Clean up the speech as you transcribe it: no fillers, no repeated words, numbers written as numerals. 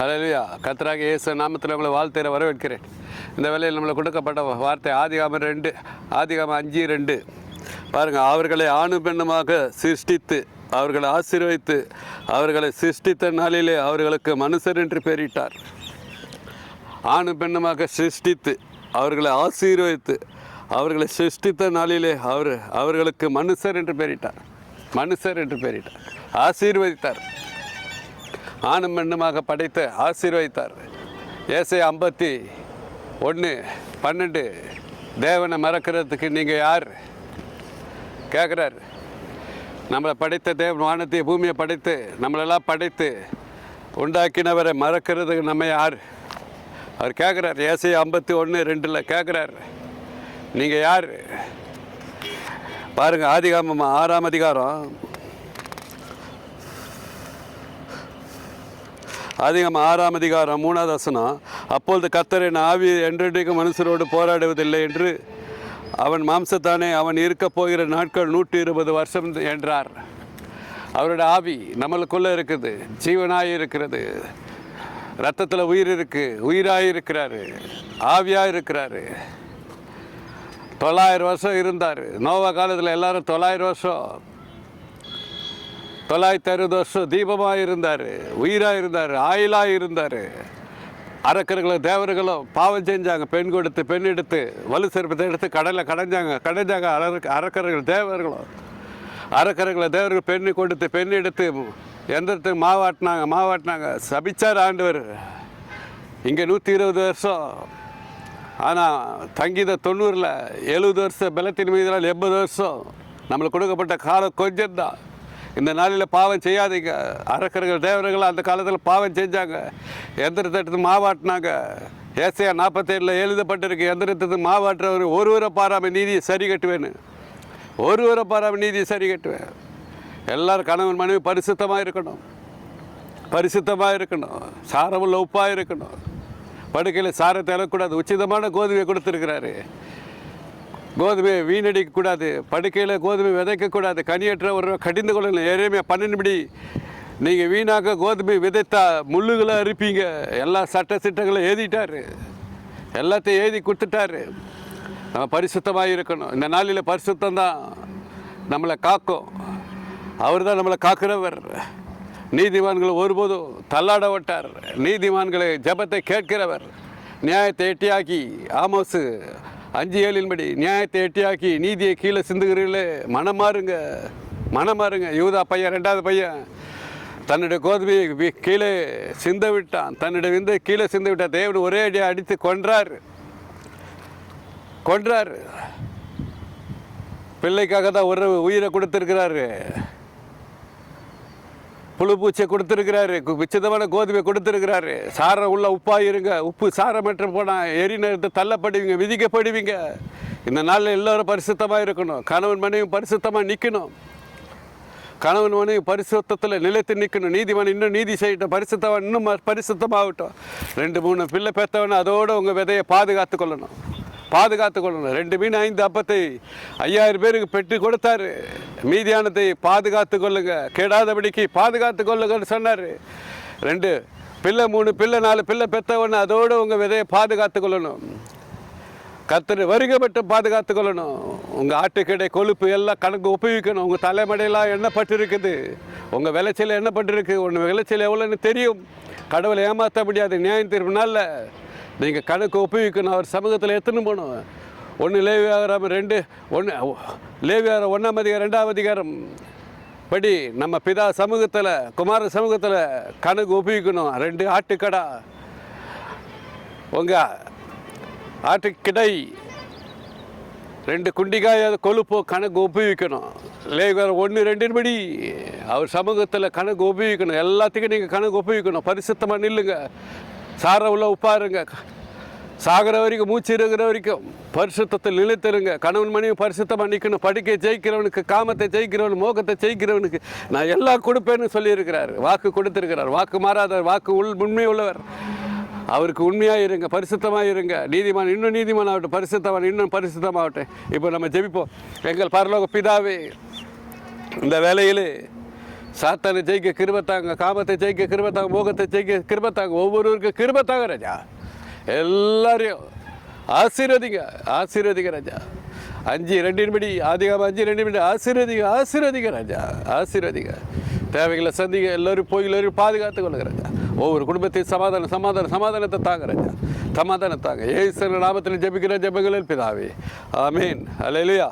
அல்லேலூயா. கர்த்தராகிய இயேசு நாமத்தில் உங்களை வாழ்த்துகிற வரவேற்கிறேன். இந்த வேளையில் நம்மளுக்கு கொடுக்கப்பட்ட வார்த்தை ஆதிகாமம் 5:2 பாருங்கள். அவர்களை ஆணு பெண்ணுமாக சிருஷ்டித்து அவர்களை ஆசீர்வதித்து அவர்களை சிருஷ்டித்த நாளிலே அவர்களுக்கு மனுஷர் என்று பெயரிட்டார். ஆணு பெண்ணுமாக சிருஷ்டித்து அவர்களை ஆசீர்வதித்து அவர்களை சிருஷ்டித்த நாளிலே அவர்களுக்கு மனுஷர் என்று பெயரிட்டார். மனுஷர் என்று பெயரிட்டார், ஆசீர்வதித்தார். ஆணும் பெண்ணுமாக படைத்து ஆசீர்வதித்தார். ஏசாயா 51:12 தேவனை மறக்கிறதுக்கு நீங்கள் யார் கேட்குறாரு. நம்மளை படைத்த தேவன் வானத்தை பூமியை படைத்து நம்மளெல்லாம் படைத்து உண்டாக்கினவரை மறக்கிறதுக்கு நம்ம யார்? அவர் கேட்குறார். ஏசாயா 51:2 கேட்குறார், நீங்கள் யார்? பாருங்கள், ஆதிகாமம் 6ஆம் அதிகாரம் 3வது வசனம். அப்பொழுது கர்த்தர் என் ஆவி என்றென்றைக்கும் மனுஷரோடு போராடுவதில்லை என்று அவன் மாம்சத்தானே அவன் இருக்கப் போகிற நாட்கள் 120 வருஷம் என்றார். அவருடைய ஆவி நம்மளுக்குள்ளே இருக்குது, ஜீவனாக இருக்கிறது, ரத்தத்தில் உயிர் இருக்குது, உயிராக இருக்கிறாரு, ஆவியாக இருக்கிறாரு. 900 வருஷம் இருந்தார். நோவா காலத்தில் எல்லாரும் 900 வருஷம் 960 வருஷம் தீபமாக இருந்தார், உயிராக இருந்தார், ஆயிலாக இருந்தார். அரக்கர்களும் தேவர்களும் பாவம் செஞ்சாங்க. பெண் கொடுத்து பெண் எடுத்து வலு சிறப்பத்தை எடுத்து கடலில் கடைஞ்சாங்க. அரக்கர்கள் தேவர்கள் பெண்ணை கொடுத்து பெண் எடுத்து எந்திரத்துக்கு மாவாட்டினாங்க. சபிச்சார் ஆண்டவர். இங்கே 120 வருஷம். ஆனால் தங்கித 90ல் 70 வருஷம் பலத்தின் மீதால் 80 வருஷம். நம்மளுக்கு கொடுக்கப்பட்ட காலம் கொஞ்சம்தான். இந்த நாளில் பாவம் செய்யாதீங்க. அரக்கர்கள் தேவர்கள் அந்த காலத்தில் பாவம் செஞ்சாங்க. எந்திரத்தை எடுத்து மாவாட்டினாங்க. ஏசாயா 47 எழுதப்பட்டிருக்கு, எந்திரத்துக்கு மாவாட்டுறவர் ஒருவரை பாராமல் நீதியை சரி கட்டுவேன்னு. ஒருவரை பாராமல் நீதியை சரி கட்டுவேன். எல்லோரும் கணவன் மனைவி பரிசுத்தமாக இருக்கணும், பரிசுத்தமாக இருக்கணும், சாரமுள்ள உப்பாக இருக்கணும். படுக்கையில் சாரத்தை இழக்கூடாது. உச்சிதமான கோதுமையை கொடுத்துருக்கிறாரு. கோதுமையை வீணடிக்கக்கூடாது. படுக்கையில் கோதுமை விதைக்கக்கூடாது. கனியற்ற ஒரு கடிந்து கொள்ளணும். எரேமியா 12 நீங்கள் வீணாக கோதுமை விதைத்தா முள்ளுகளை அறுப்பீங்க. எல்லா சட்டங்களை எழுதிட்டார், எல்லாத்தையும் எழுதி கொடுத்துட்டாரு. நம்ம பரிசுத்தமாக இருக்கணும். இந்த நாளில் பரிசுத்தம்தான் நம்மளை காக்கும். அவர் தான் நம்மளை காக்கிறவர். நீதிமான்களை ஒருபோதும் தள்ளாட விட்டார். நீதிமான்களை ஜபத்தை கேட்கிறவர். நியாயத்தை எட்டியாக்கி ஆமோஸ் 5:7 நியாயத்தை எட்டியாக்கி நீதியை கீழே சிந்துகிறீர்களே, மனமாறுங்க. யூதா பையன் 2வது பையன் தன்னுடைய கோதுமையை கீழே சிந்த விட்டான். தன்னுடைய விந்தை கீழே சிந்து விட்டான். தேவன் ஒரே அடியாக அடித்து கொன்றார். பிள்ளைக்காக தான் ஒரு உயிரை கொடுத்துருக்கிறாரு. புழு பூச்சியை கொடுத்துருக்கிறாரு. விசிதமான கோதுமை கொடுத்துருக்கிறாரு. சாரம் உள்ள உப்பாக இருங்க. உப்பு சாரமற்ற போனால் எரிநெடுத்து தள்ளப்படுவீங்க, விதிக்கப்படுவீங்க. இந்த நாளில் எல்லோரும் பரிசுத்தமாக இருக்கணும். கணவன் மனைவி பரிசுத்தமாக நிற்கணும். கணவன் மனைவி பரிசுத்தத்தில் நிலைத்து நிற்கணும். நீதிமன்றம் இன்னும் நீதி செய்யட்டும். பரிசுத்தவன் இன்னும் பரிசுத்தமாகட்டும். 2-3 பிள்ளை பெற்றவன் அதோடு உங்கள் விதையை பாதுகாத்து கொள்ளணும். 2 மீன் 5 அப்பத்தை 5000 பேருக்கு பெற்று கொடுத்தாரு. மீதியானதை பாதுகாத்து கொள்ளுங்க, கெடாதபடிக்கு பாதுகாத்து கொள்ளுங்கன்னு சொன்னார். 2 பிள்ளை 3 பிள்ளை 4 பிள்ளை பெற்றவொன்னு அதோடு உங்கள் விதையை பாதுகாத்து கொள்ளணும். கர்த்தர் வருகை மட்டும் பாதுகாத்து கொள்ளணும். உங்கள் ஆட்டுக்கடை கொழுப்பு எல்லாம் கணக்கு உபயோகிக்கணும். உங்கள் தலைமடையெல்லாம் எண்ணப்பட்டிருக்குது. உங்கள் விளைச்சல் எண்ணப்பட்டிருக்கு. ஒன்று விளைச்சல் எவ்வளோன்னு தெரியும். கடவுளை ஏமாற்ற முடியாது. நியாயம் தீர்ப்பு நாளில் நீங்கள் கணக்கு உபயோகிக்கணும். அவர் சமூகத்தில் எத்தனை போகணும். 1 லேவியாகமம் 1ஆம் அதிகாரம் 2ஆம் அதிகாரம் படி நம்ம பிதா சமூகத்தில் குமார சமூகத்தில் கணக்கு உபயோகிக்கணும். 2 ஆட்டுக்கடா, உங்கள் ஆட்டுக்கிடை 2 குண்டிகாய் கொழுப்போ கணக்கு உபயோகிக்கணும். லேவியாகமம் 1:2 படி அவர் சமூகத்தில் கணக்கு உபயோகிக்கணும். எல்லாத்துக்கும் நீங்கள் கணக்கு உபயோகிக்கணும். பரிசுத்தமாக நில்லுங்க. சார உள்ள உப்பாருங்க. சாகிற வரைக்கும், மூச்சு இருக்கிற வரைக்கும் பரிசுத்தத்தில் நிலைத்திருங்க. கணவன் மனைவி பரிசுத்தமாக நிற்கணும். படிக்கை ஜெயிக்கிறவனுக்கு, காமத்தை ஜெயிக்கிறவனுக்கு, மோகத்தை ஜெயிக்கிறவனுக்கு நான் எல்லாம் கொடுப்பேன்னு சொல்லியிருக்கிறார். வாக்கு கொடுத்துருக்கிறார். வாக்கு மாறாதவர், வாக்கு உண்மை உள்ளவர். அவருக்கு உண்மையாக இருங்க, பரிசுத்தமாக இருங்க. நீதிமான் இன்னும் நீதிமான் ஆகட்டும், பரிசுத்தவான் இன்னும் பரிசுத்தமாகட்டும். இப்போ நம்ம ஜெபிப்போம். எங்கள் பரலோக பிதாவே, இந்த வேலையில் சாத்தானை ஜெயிக்க கிருபை தாங்க, காமத்தை ஜெயிக்க கிருபை தாங்க, மோகத்தை ஜெயிக்க கிருபை தாங்க, ஒவ்வொருவருக்கும் கிருபை தாங்க ராஜா. எல்லாரையும் ஆசீர்வதிங்க, ஆசீர்வதிங்க ராஜா. 5:2 ஆதிகாமம் 5:2 ஆசீர்வதிங்க ராஜா, ஆசீர்வதிங்க. தேவைகளை சந்திங்க, எல்லோரும் போய் எல்லோரும் பாதுகாத்து கொள்ளுங்க ராஜா. ஒவ்வொரு குடும்பத்தையும் சமாதானத்தை தாங்க ராஜா, சமாதானம் தாங்க. இயேசு நாமத்தில் ஜெபிக்கிற ஜெபங்களில் பிதாவே, ஆமீன். அல்லேலூயா.